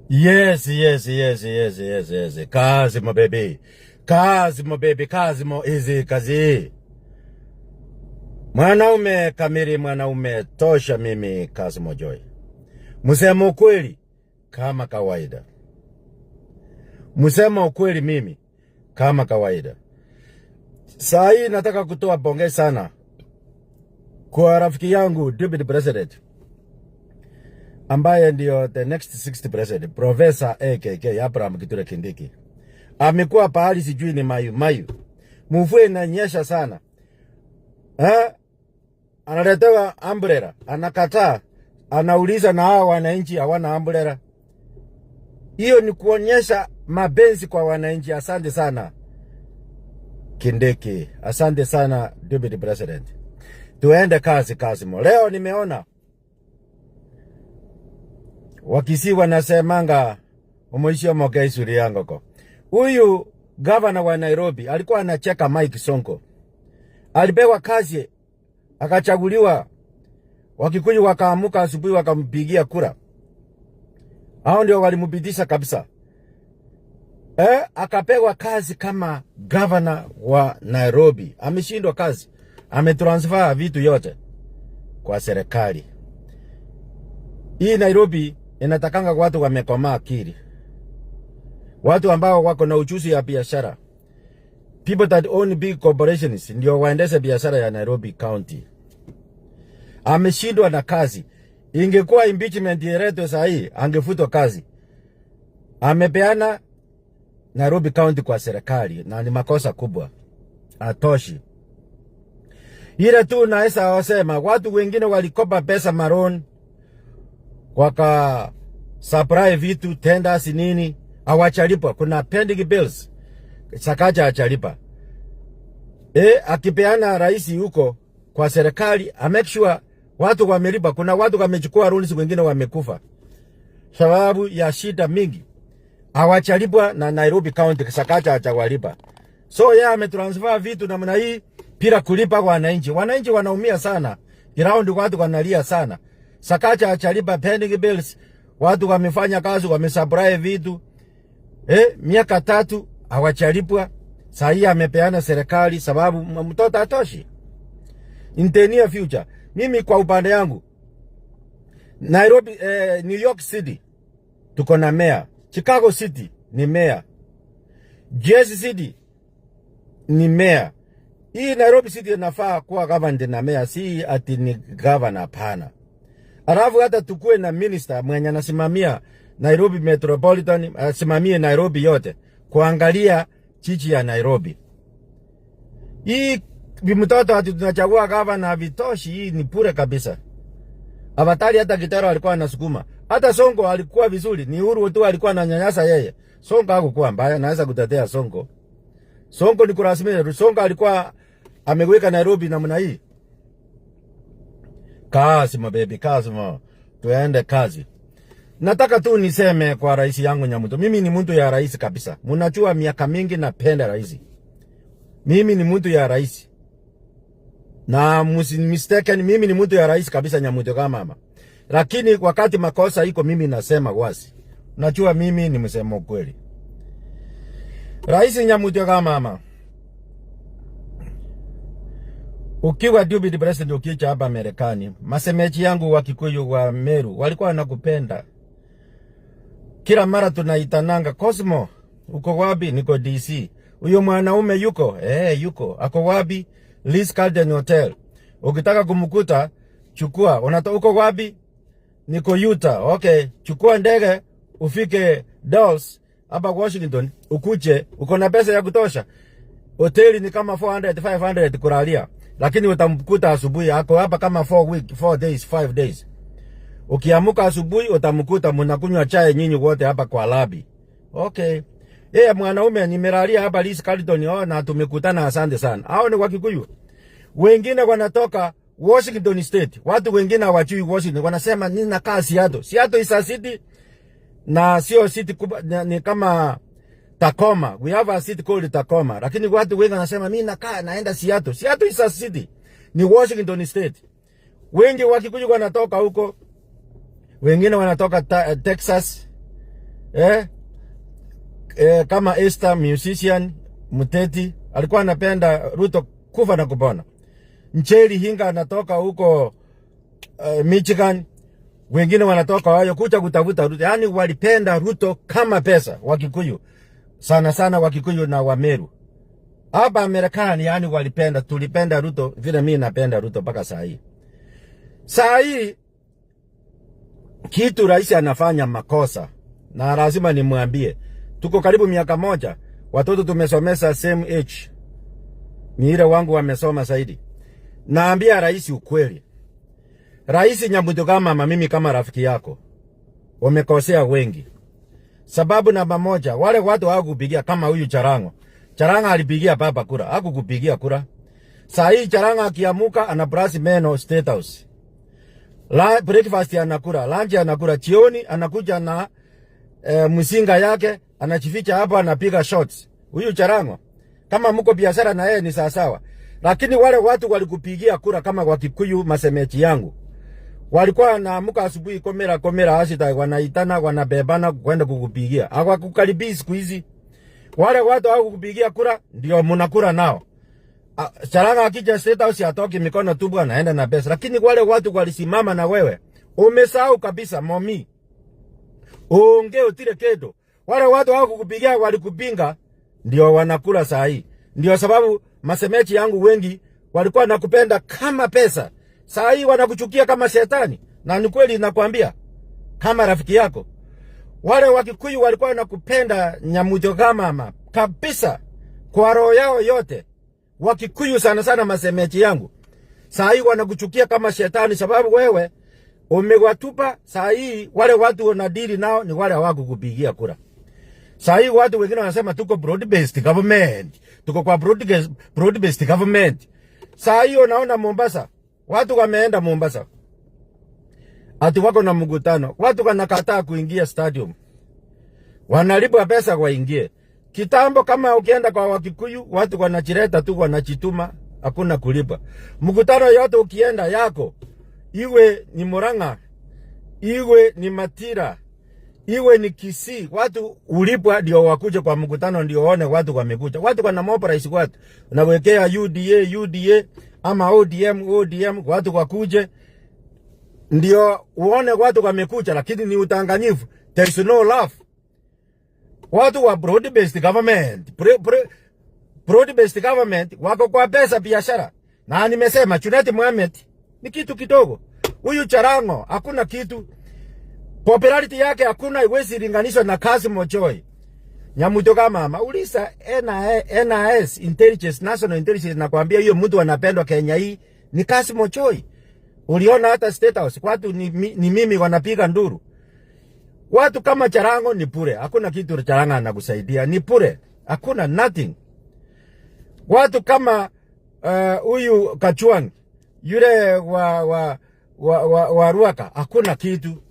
Yes. Kazi mo baby. Kazi mo easy kazi. Mwanaume kamili, mwanaume tosha mimi kazi mo Joy. Musema ukweli kama kawaida. Musema ukweli mimi kama kawaida. Saa hii nataka kutoa pongezi sana kwa rafiki yangu Deputy President ambaye ndio the next 60 president, Professor AKK Abraham Kithure Kindiki. Amekuwa pahali sijui ni mayu. Mvua inanyesha sana. Analetewa umbrella, anakataa, anauliza na hao wananchi hawana umbrella. Hiyo ni kuonyesha mapenzi kwa wananchi. Asante sana Kindiki. Asante sana Deputy President. Tuende kazi mo. Leo nimeona Wakisi wanasemanga umoishia mogei suri yangoko. Huyu governor wa Nairobi alikuwa anacheka Mike Sonko. Alipewa kazi, akachaguliwa, Wakikuyu wakaamuka asubuhi wakampigia kura. Hao ndio walimpitisha kabisa. Akapewa kazi kama governor wa Nairobi. Ameshindwa kazi. Ametransfer vitu yote kwa serikali. Hii Nairobi inatakanga watu wamekomaa akili. Watu ambao wako na ujuzi ya biashara. People that own big corporations ndio waendeshe biashara ya Nairobi County. Ameshindwa na kazi. Ingekuwa impeachment yereto sahi, angefutwa kazi. Amepeana Nairobi County kwa serikali na ni makosa kubwa. Atoshi. Ile tu naesa wasema watu wengine walikopa pesa maroon, waka supply vitu tenders nini, hawachalipa. Kuna pending bills Sakaja achalipa. Akipeana rais huko kwa serikali, make sure watu wamelipa. Kuna watu wamechukua rules, wengine wamekufa sababu ya shida mingi, hawachalipwa na Nairobi County. Sakaja achawalipa. So yeye ametransfer vitu namna hii bila kulipa kwa wananchi. Wananchi wanaumia sana. Ground watu wanalia sana. Sakaja achalipa pending bills. Watu wamefanya kazi, wamesupply vitu. Miaka 3 hawachalipwa. Saa hii amepeana serikali sababu mtoto atoshi. In the near future, mimi kwa upande yangu Nairobi, New York City tuko na mayor. Chicago City ni mayor. Jersey City ni mayor. Hii Nairobi City inafaa kuwa governed na mayor, si ati ni governor, hapana. Alafu hata tukue na minister mwenye anasimamia Nairobi Metropolitan, asimamie Nairobi yote, kuangalia jiji ya Nairobi. Hii bimtoto ati tunachagua governor vitoshi, hii ni pure kabisa. Abatali hata Gitero alikuwa anasukuma. Hata Sonko alikuwa vizuri, ni Uhuru tu alikuwa ananyanyasa yeye. Sonko hakuwa mbaya, naweza kutetea Sonko. Sonko ni kurasmi, Sonko alikuwa ameweka Nairobi namna hii. Kazi mo baby, kazi mo. Tuende kazi. Nataka tu niseme kwa rais yangu Nyamuto. Mimi ni mtu ya rais kabisa. Munajua miaka mingi napenda rais. Mimi ni mtu ya rais. Na mistaken, mimi ni mtu ya rais kabisa Nyamuto kama mama. Lakini wakati makosa iko mimi nasema wazi. Najua mimi ni msemo kweli. Rais Nyamuto kama mama. Ukiwa Deputy President ukicha hapa Marekani, masemeji yangu wa Kikuyu wa Meru walikuwa wanakupenda. Kila mara tunaitananga, Cosmo, uko wapi? Niko DC. Huyo mwanaume yuko? Yuko. Ako wapi? Liz Carlton Hotel. Ukitaka kumkuta, chukua. Uko wapi? Niko Utah. Okay, chukua ndege ufike Dallas hapa Washington, ukuje. Uko na pesa ya kutosha. Hoteli ni kama 400 500 kulalia. Lakini utamkuta asubuhi, ako hapa kama 4 days 5 days. Ukiamuka asubuhi utamkuta mnakunywa chai nyinyi wote hapa kwa labi. Okay. Mwanaume nimelalia hapa Liz Carlton, na tumekutana, asante sana. Hao ni Wakikuyu. Wengine wanatoka Washington State. Watu wengine hawajui Washington. Wanasema nini nakaa Seattle. Seattle is a city na sio city kubwa, ni kama Tacoma. We have a city called Tacoma. Lakini watu wengi wanasema mimi nakaa naenda Seattle. Seattle is a city. Ni Washington State. Wengi Wakikuyu wanatoka huko. Wengine wanatoka Texas. kama Esther musician Muteti alikuwa anapenda Ruto kufa na kupona. Ncheli Hinga anatoka huko Michigan, wengine wanatoka wayo kucha kutafuta Ruto. Yani walipenda Ruto kama pesa. Wakikuyu sana sana, Wakikuyu na Wameru hapa Amerikani, yani walipenda, tulipenda Ruto vile mimi napenda Ruto mpaka saa hii. Saa hii kitu rais anafanya makosa na lazima nimwambie. Tuko karibu miaka moja, watoto tumesomesa same age, Mire wangu wamesoma zaidi. Naambia rais ukweli. Rais Nyamutoka mama, mimi kama rafiki yako umekosea wengi. Sababu namba moja, wale watu hawakupigia kama huyu Charango. Charango alipigia baba kura, hakukupigia kura. Saa hii Charango akiamuka ana brush meno State House. Breakfast anakula, lunch anakula, jioni anakuja na msinga yake, anachificha hapo anapiga shots. Huyu Charango kama mko biashara na yeye ni sawa. Lakini wale watu walikupigia kura kama Wakikuyu masemechi yangu, walikuwa wanaamuka asubuhi komera asita, wanaitana wanabebana kwenda kukupigia. Hawakukaribii siku hizi. Wale watu hawakupigia kura ndio mnakura nao. Charango akija State House atoki mikono tubu anaenda na pesa. Lakini wale watu walisimama na wewe, umesahau kabisa momi. Onge utire kedo. Wale watu hawakukupigia walikupinga ndio wanakula saa hii. Ndio sababu masemechi yangu wengi walikuwa nakupenda kama pesa. Saa hii wanakuchukia kama shetani. Na ni kweli nakwambia kama rafiki yako. Wale Wakikuyu walikuwa nakupenda Nyamutoka mama kabisa kwa roho yao yote. Wakikuyu sana sana masemechi yangu. Saa hii wanakuchukia kama shetani sababu wewe umewatupa. Saa hii wale watu wanadili nao ni wale hawakukupigia kura. Saa hii watu wengine wanasema tuko broad-based government. Tuko kwa broad-based government. Saa hii unaona Mombasa, watu wameenda Mombasa, ati wako na mkutano, watu wanakataa kuingia stadium, wanalipwa pesa waingie. Kitambo kama ukienda kwa Wakikuyu, watu wanachireta tu, wanachituma, hakuna kulipa. Mkutano yote ukienda yako, iwe ni Murang'a, iwe ni Matira, iwe ni Kisii, watu ulipwa ndio wakuje kwa mkutano, ndio waone watu wamekuja. Watu wana mobilize watu, unawekea UDA ama ODM, watu wakuje ndio uone watu wamekuja. Lakini ni utanganyifu, there is no love. Watu wa broad-based government, broad-based government wako kwa pesa biashara. Na nimesema Junet Mohamed ni kitu kidogo. Huyu Charango hakuna kitu. Popularity yake hakuna, iwezi linganishwa na Kassim Ojoi. Nyamutoka mama, ulisa NIS Intelligence, National Intelligence, nakwambia hiyo mtu anapendwa Kenya hii ni Kassim Ojoi. Uliona hata State House watu ni mimi wanapiga nduru. Watu kama Charango ni pure. Hakuna kitu Charango anakusaidia, ni pure. Hakuna nothing. Watu kama huyu Kachwang, yule wa Ruaka, hakuna kitu.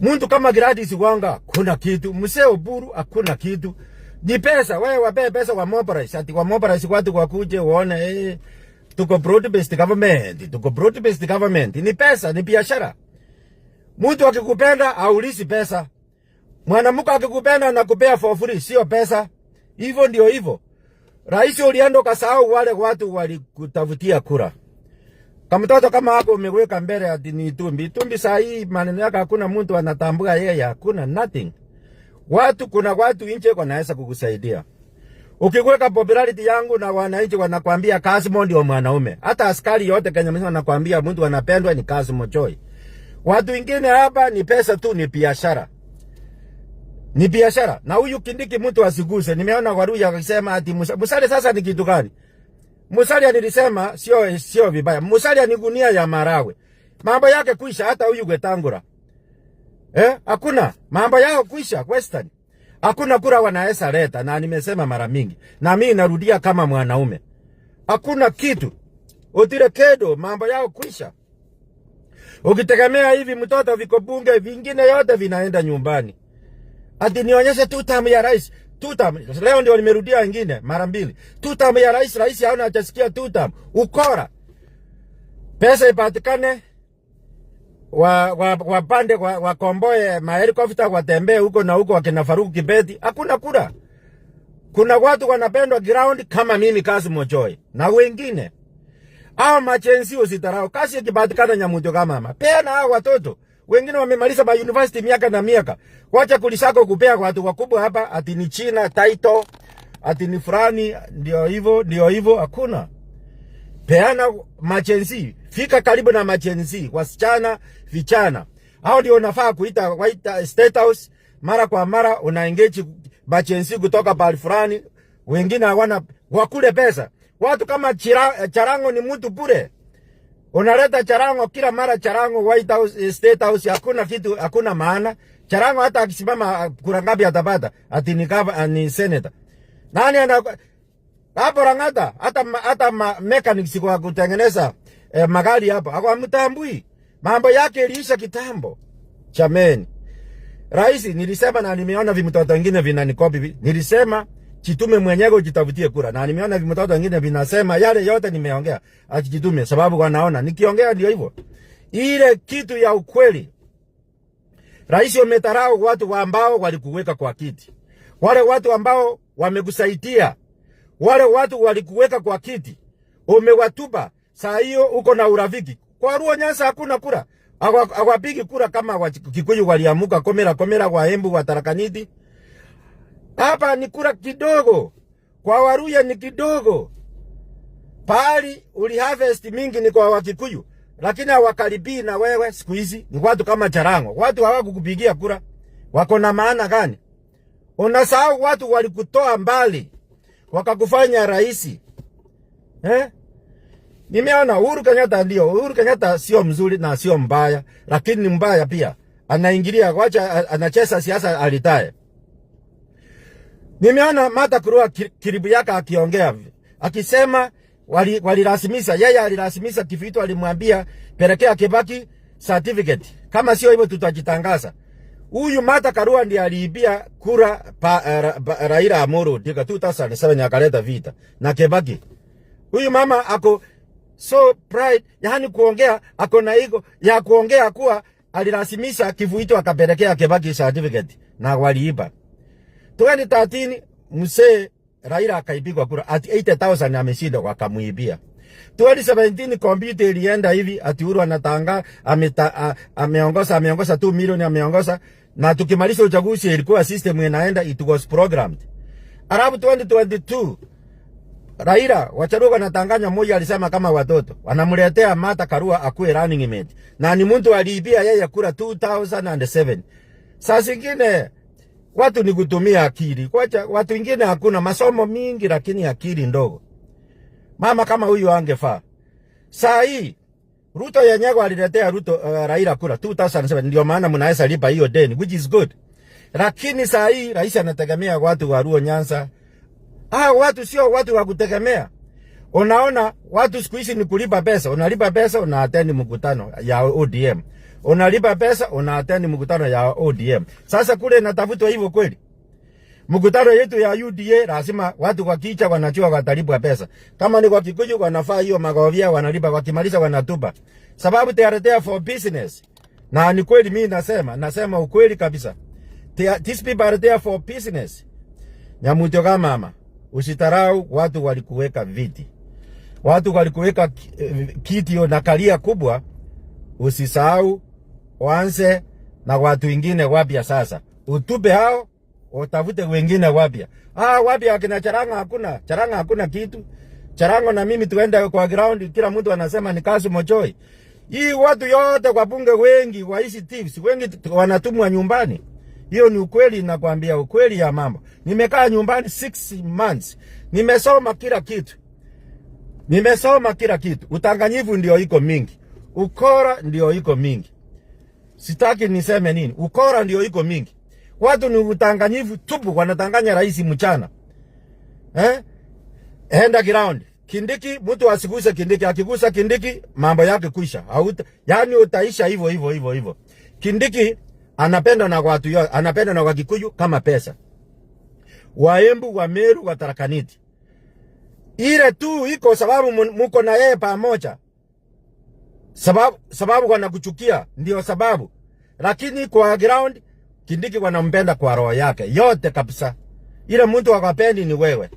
Muntu kama Gladys Wanga, kuna kitu. Mzee Oburu, hakuna kitu. Ni pesa, wewe wape pesa wa mobilize. Ati wa mobilize watu wakuje waone tuko broad-based government, tuko broad-based government. Ni pesa, ni biashara. Muntu akikupenda aulisi pesa. Mwanamke akikupenda anakupea for free, sio pesa. Hivyo ndio hivyo. Rais ulienda kasahau wale watu walikutafutia kura. Kama mtoto kama hapo umeweka mbele ati ni Itumbi saa hii maneno yake hakuna mtu anatambua yeye, hakuna nothing. Kuna watu nje wanaweza kukusaidia. Ukiweka popularity yangu na wananchi wanakuambia Kassim ndio mwanaume. Hata askari yote Kenya mzima wanakuambia mtu anapendwa ni Kassim Ojoi. Watu wengine hapa ni pesa tu, ni biashara. Ni biashara. Na huyu Kindiki mtu asiguse. Nimeona Waruya akisema ati Musalia sasa ni kitu gani? Musalia nilisema sio vibaya. Musalia ni gunia ya marawe. Mambo yake kuisha. Hata huyu Wetangula. Hakuna. Mambo yao kuisha Western. Hakuna kura wanaweza leta, na nimesema mara mingi. Na mimi narudia kama mwanaume. Hakuna kitu. Utire kedo, mambo yao kuisha. Ukitegemea hivi mtoto viko bunge vingine yote vinaenda nyumbani. Ati nionyeshe tutam ya rais. Tutam. Leo ndio nimerudia wengine mara mbili. Tutam ya rais haona hajasikia tutam. Ukora. Pesa ipatikane. wapande wakomboe mahelikopta watembee huko na huko wakina Faruku Kibeti. Hakuna kura. Kuna watu wanapendwa ground kama mimi Kassim Ojoi na wengine. Hao machensi usitarao. Kazi ikipatikana Nyamuto kama mama. Pea na hao watoto. Wengine wamemaliza ba university miaka na miaka. Wacha kulisako kupea watu wakubwa hapa ati ni China title, ati ni fulani ndio hivyo hakuna. Peana machensi, fika karibu na machensi, wasichana, vijana. Hao ndio unafaa kuita White State House mara kwa mara una engage machensi kutoka pale fulani, wengine hawana wakule pesa. Watu kama Charango ni mtu bure. Unaleta Charango kila mara, Charango White House, State House, hakuna kitu, hakuna maana. Charango hata akisimama kura ngapi atapata? Ati ni senator. Nani ana hapo Rangata hata mechanics kwa kutengeneza magari hapa. Hapo mtambui. Mambo yake iliisha kitambo. Chameni. Rais nilisema na nimeona vimtoto wengine vinanikopi. Nilisema chitume mwenyewe ujitafutie kura. Na nimeona vimtoto wengine vinasema yale yote nimeongea. Achitume sababu wanaona nikiongea ndio hivyo. Ile kitu ya ukweli. Rais umetarau watu ambao walikuweka kwa kiti. Wale watu ambao wamekusaidia. Wale watu walikuweka kwa kiti. Umewatupa. Saa hiyo uko na urafiki. Kwa Luo Nyanza hakuna kura. Hawapigi kura kama Kikuyu waliamuka komera wa Embu wa Tharaka Nithi. Hapa ni kura kidogo. Kwa Waluhya ni kidogo. Pahali uliharvest mingi ni kwa Wakikuyu. Lakini hawakaribii na wewe siku hizi ni watu kama Charango. Watu hawakukupigia kura. Wako na maana gani? Unasahau watu walikutoa mbali. Wakakufanya rais. Nimeona Uhuru Kenyatta sio mzuri na sio mbaya, lakini ni mbaya pia. Anaingilia wacha anacheza siasa alitae. Nimeona Martha Karua kiribu yake akiongea akisema walirasimisha yeye alirasimisha Kifito alimwambia pelekea Kibaki certificate. Kama sio hivyo tutajitangaza. Huyu Martha Karua ndiye aliibia kura Raila Amolo Odinga 2007 akaleta vita na Kibaki. Huyu mama ako so pride, yani kuongea ako na ego ya kuongea kuwa alirasimisha Kifito akapelekea Kibaki certificate na waliiba. 2013 msee Raila akaipigwa kura ati 80,000 ameshinda wakamuibia. 2017 kompyuta ilienda hivi ati Uhuru anatanga ameongoza 2 milioni ameongoza, na tukimaliza uchaguzi ilikuwa system inaenda, it was programmed. Arabu 2022 Raila wacharuka natanganya mmoja alisema kama watoto wanamletea Martha Karua akuwe running mate, na ni mtu aliibia yeye kura 2007. Sasa zingine watu ni kutumia akili. Kwacha watu wengine hakuna masomo mingi lakini akili ndogo. Mama kama huyu angefaa. Saa hii Ruto yenyewe aliletea Raila kura 2007, ndio maana mnaweza lipa hiyo deni, which is good. Lakini saa hii rais anategemea watu wa Luo Nyanza. Watu sio watu wa kutegemea. Unaona watu siku hizi ni kulipa pesa. Unalipa pesa unaattend mkutano ya ODM. Unalipa pesa unaattend mkutano ya ODM. Sasa kule natafutwa hivyo kweli? Mkutano yetu ya UDA lazima watu kwa kicha wanachua watalipwa pesa. Kama ni kwa Kikuyu wanafaa hiyo magovia wanalipa, wakimaliza wanatupa. Sababu they are there for business. Na ni kweli mimi nasema ukweli kabisa. These people are there for business. Nyamuto kama mama, usitarau watu walikuweka viti. Watu walikuweka kiti na kalia kubwa, usisahau waanze na watu wengine wapya sasa. Utupe hao, utafute wengine wapya. Wapya akina Charango hakuna kitu. Charango na mimi tuende kwa ground, kila mtu anasema ni Kassim Ojoi. Hii watu yote kwa bunge wengi wa hizi thieves, wengi wanatumwa nyumbani. Hiyo ni ukweli, nakwambia ukweli ya mambo. Nimekaa nyumbani 6 months. Nimesoma kila kitu. Utanganyifu ndio iko mingi. Ukora ndio iko mingi. Sitaki niseme nini. Ukora ndio iko mingi. Watu ni utanganyifu tupu, wanatanganya rais mchana. Enda ground. Kindiki, mtu asiguse Kindiki. Akigusa Kindiki, mambo yake kuisha. Yani utaisha hivyo. Kindiki anapenda na watu yote, anapenda na Wakikuyu kama pesa. Waembu, wa Meru, wa Tharaka Nithi. Ile tu iko sababu muko na yeye pamoja. Sababu wanakuchukia ndio sababu. Lakini kwa ground Kindiki wanampenda kwa roho yake yote kabisa. Ile mtu akapendi ni wewe.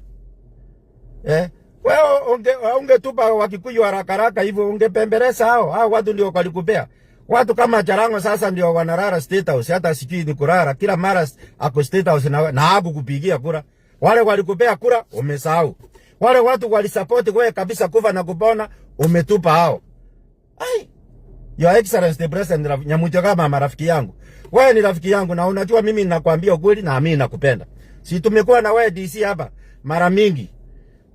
Wewe ungetupa Wakikuyu haraka hivyo ungepembeleza hao watu ndio walikupea. Watu kama Jalango sasa ndio wanarara State House, hata sijui ni kurara kila mara ako State House na hakukupigia kura. Wale walikupea kura umesahau. Wale watu walisupport wewe kabisa kufa na kupona umetupa hao. Your Excellency the President Nyamutia kama marafiki yangu. Wewe ni rafiki yangu na unajua mimi ninakwambia ukweli na mimi nakupenda. Si tumekuwa na wewe DC hapa mara mingi.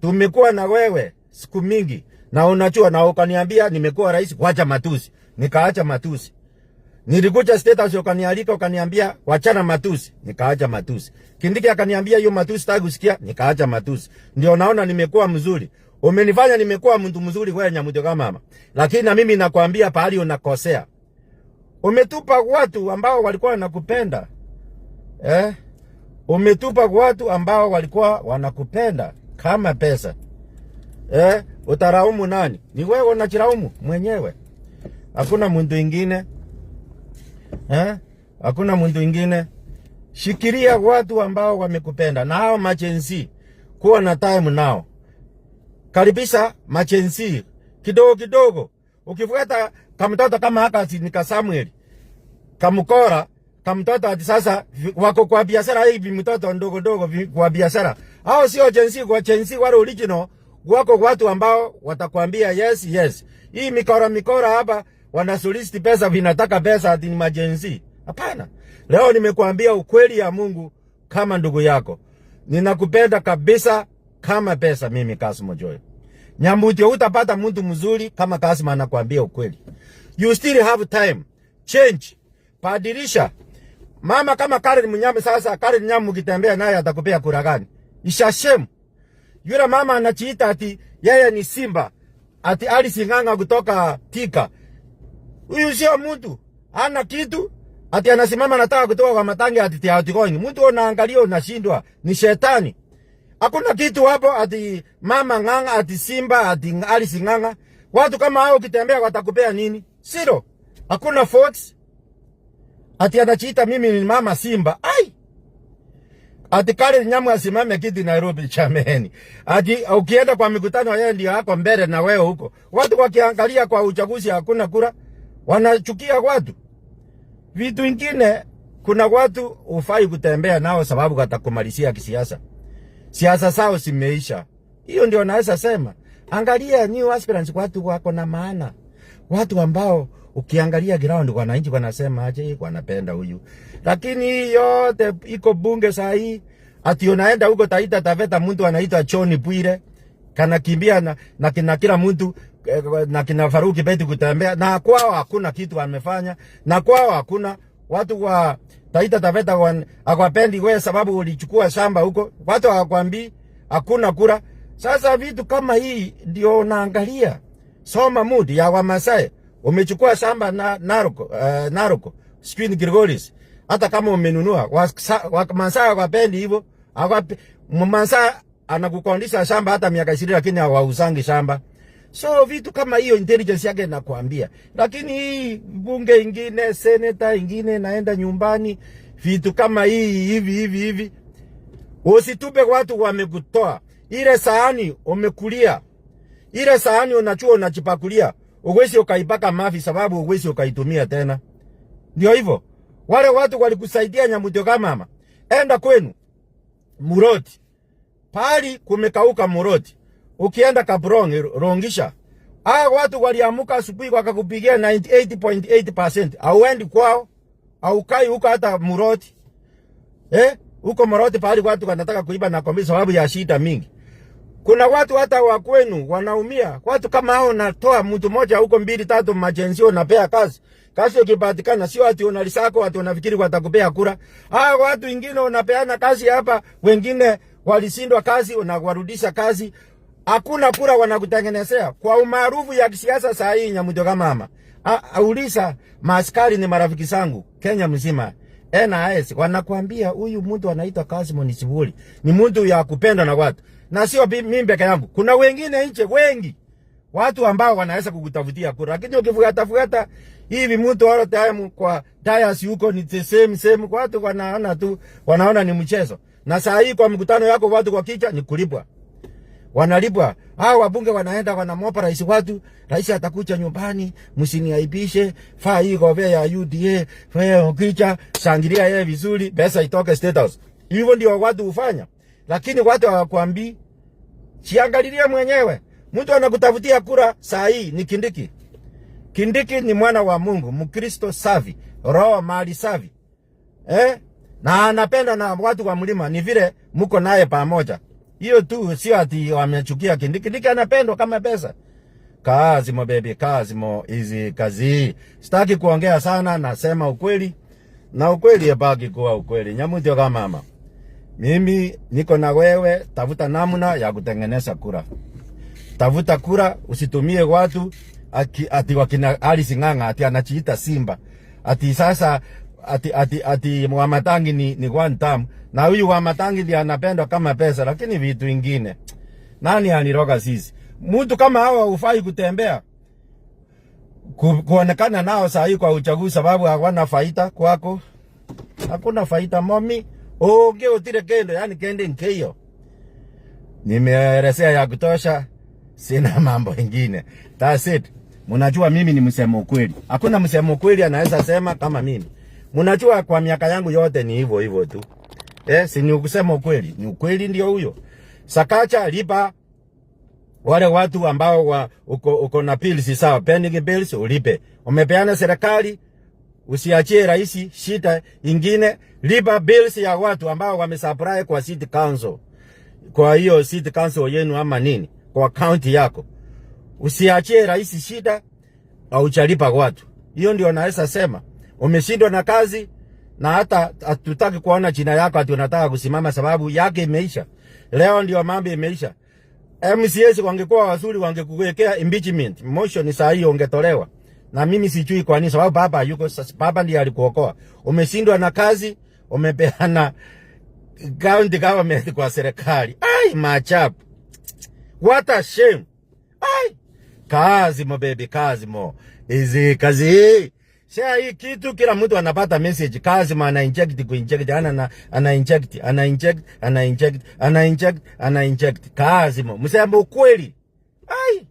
Tumekuwa na wewe siku mingi na unajua na ukaniambia nimekuwa rais kuacha matusi. Nikaacha matusi. Nilikuja State House ukanialika ukaniambia wachana matusi, nikaacha matusi. Kindiki akaniambia hiyo matusi sitaki kusikia, nikaacha matusi. Ndio naona nimekuwa mzuri. Umenifanya nimekuwa mtu mzuri wewe Nyamutia kama mama. Lakini na mimi nakwambia pahali unakosea. Umetupa watu ambao walikuwa wanakupenda. Umetupa watu ambao walikuwa wanakupenda kama pesa. Utaraumu nani? Ni wewe unajiraumu mwenyewe. Hakuna mtu mwingine. Hakuna mtu mwingine. Shikilia watu ambao wamekupenda. Na hao machensi kuwa na time nao. Karibisha machensi kidogo. Ukifuata kamtoto kama haka ni Samuel. Kamukora kamtoto hadi sasa wako kwa biashara hivi mtoto ndogo kwa biashara. Hao sio chensi, kwa chensi wale original wako watu ambao watakwambia yes. Hii mikora hapa wana solicit pesa, vinataka pesa ati ni majenzi. Hapana. Leo nimekuambia ukweli ya Mungu kama ndugu yako. Ninakupenda kabisa kama pesa mimi Kassim Ojoi. Nyamutia utapata mtu mzuri kama Kassim anakuambia ukweli. You still have time. Change. Badilisha. Mama kama Karen Munyame sasa, Karen Nyamu ukitembea naye atakupea kura gani? Ishashemu. Yule mama anachiita ati yeye ni Simba. Ati Alice Ng'ang'a kutoka Thika. Huyu sio mtu. Hana kitu. Ati anasimama anataka kutoka kwa matangi ati tiautikoini. Mtu unaangalia unashindwa. Ni shetani. Hakuna kitu hapo ati mama Ng'ang'a ati Simba ati Alice Ng'ang'a. Watu kama hao ukitembea watakupea nini? Siro. Hakuna Fox. Ati anachiita mimi ni mama Simba. Ati Karen Nyamu asimame kiti Nairobi chameni. Ati ukienda kwa mikutano yeye ndio hako mbele na wewe huko. Watu wakiangalia kwa uchaguzi hakuna kura, wanachukia watu. Vitu vingine kuna watu ufai kutembea nao sababu watakumalisia kisiasa. Siasa sao simeisha. Hiyo ndio naweza sema. Angalia new aspirants watu wako na maana. Watu ambao ukiangalia ground wananchi wanasema aje wanapenda huyu. Lakini yote iko bunge saa hii. Ati unaenda huko Taita Taveta mtu anaitwa John Bwire. Kana kimbia na kina kila mtu na kina Faruki Beti kutembea. Na kwao hakuna kitu wamefanya. Na kwao hakuna watu wa Taita Taveta akwapendi wewe sababu ulichukua shamba huko. Watu hawakwambii hakuna kura. Sasa vitu kama hii ndio unaangalia. Soma mood ya Wamasai. Umechukua shamba na Naroko. Screen Gregoris. Hata kama umenunua. Wamasai hawapendi hivyo. Mmasai anakukondisha shamba hata miaka 20 lakini hawausangi shamba. So vitu kama hiyo intelligence yake nakuambia. Lakini hii bunge ingine, senator ingine naenda nyumbani, vitu kama hii hivi. Usitupe watu wamekutoa. Ile sahani umekulia. Ile sahani unachua unachipakulia. Uwezi ukaipaka mafi sababu uwezi ukaitumia tena. Ndio hivyo. Wale watu walikusaidia Nyamutia kama mama. Enda kwenu. Muroti. Pali kumekauka Muroti. Ukienda Kabrongi, Rongisha. Watu waliamuka asubuhi wakakupigia 98.8%. Auendi kwao. Aukai huko hata Muroti. Huko Muroti pali watu wanataka kuiba na kombi sababu ya shida mingi. Kuna watu hata wa kwenu wanaumia. Watu kama hao natoa mtu moja huko 2-3 majenzi unapea kazi. Kazi ikipatikana sio ati unalisako watu wanafikiri watakupea kura. Watu wengine unapeana kazi hapa, wengine walishindwa kazi unawarudisha kazi. Hakuna kura wanakutengenezea. Kwa umaarufu ya kisiasa saa hii Nyamutia kama mama. Auliza maaskari ni marafiki zangu Kenya mzima. NIS wanakuambia huyu mtu anaitwa Kassim Ojoi. Ni mtu ya kupenda na watu. Na sio mimi peke yangu. Kuna wengine nje wengi watu ambao wanaweza kukutafutia kura. Lakini ukifuata hivi mtu all time kwa dias huko ni the same watu wanaona ni mchezo. Na saa hii kwa mkutano yako watu kwa kicha ni kulipwa. Wanalipwa. Hao wabunge wanaenda wanamopa rais watu, rais atakuja nyumbani, msiniaibishe, faa hii gobe ya UDA, faa ukicha, shangilia yeye vizuri, pesa itoke State House. Hivyo ndio watu hufanya. Lakini watu hawakuambii, jiangalilie mwenyewe. Mtu anakutafutia kura saa hii ni Kindiki. Kindiki ni mwana wa Mungu, Mkristo safi, roho mali safi. Na anapenda na watu wa mlima, ni vile mko naye pamoja. Hiyo tu sio ati wamechukia Kindiki. Kindiki anapendwa kama pesa. Kazi mo baby, kazi mo hizi kazi. Sitaki kuongea sana, nasema ukweli. Na ukweli yabaki kuwa ukweli. Nyamutio kama mama. Mimi niko na wewe, tafuta namna ya kutengeneza kura. Tafuta kura, usitumie watu ati wakina Alice Ng'ang'a ati anachiita Simba. Ati sasa ati Wamatangi ni one term. Na huyu Wamatangi ndiye anapendwa kama pesa, lakini vitu vingine. Nani aniroga sisi? Mtu kama hawa hufai kutembea. Kuonekana nao saa hii kwa uchaguzi sababu hawana faida kwako. Hakuna faida mami. Utire kendo, yani kende nkeyo. Nimeelezea ya kutosha, sina mambo mengine. That's it. Mnajua mimi ni msemo ukweli. Hakuna msemo ukweli anaweza sema kama mimi. Mnajua kwa miaka yangu yote ni hivyo tu. Si ni kusema ukweli. Ni ukweli ndio huyo. Sakacha lipa wale watu ambao uko na bills sawa, pending bills ulipe. Umepeana serikali, usiachie rais shida ingine, lipa bills ya watu ambao wamesupply kwa city council. Kwa hiyo city council yenu ama nini, kwa county yako. Usiachie rais shida au chalipa watu. Hiyo ndio naweza sema. Umeshindwa na kazi na hata hatutaki kuona jina yako ati unataka kusimama sababu yake imeisha. Leo ndio mambo imeisha. MCS wangekuwa wazuri wangekuwekea impeachment motion saa hiyo ungetolewa. Na mimi sijui kwa nini sababu baba yuko baba ndiye alikuokoa. Umeshindwa na kazi, umepeana county government kwa serikali. Ai machapu. What a shame. Ai kazi mo baby, kazi mo. Hizi kazi. Share hii kitu kila mtu anapata message, kazi mo ana inject ana inject kazi mo. Msema ukweli. Ai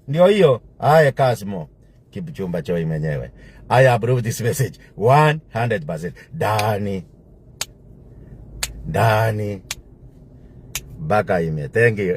ndio hiyo. Haya kazi mo. Kipchumba choi mwenyewe. I approve this message 100%. Dani. Baka ime. Thank you.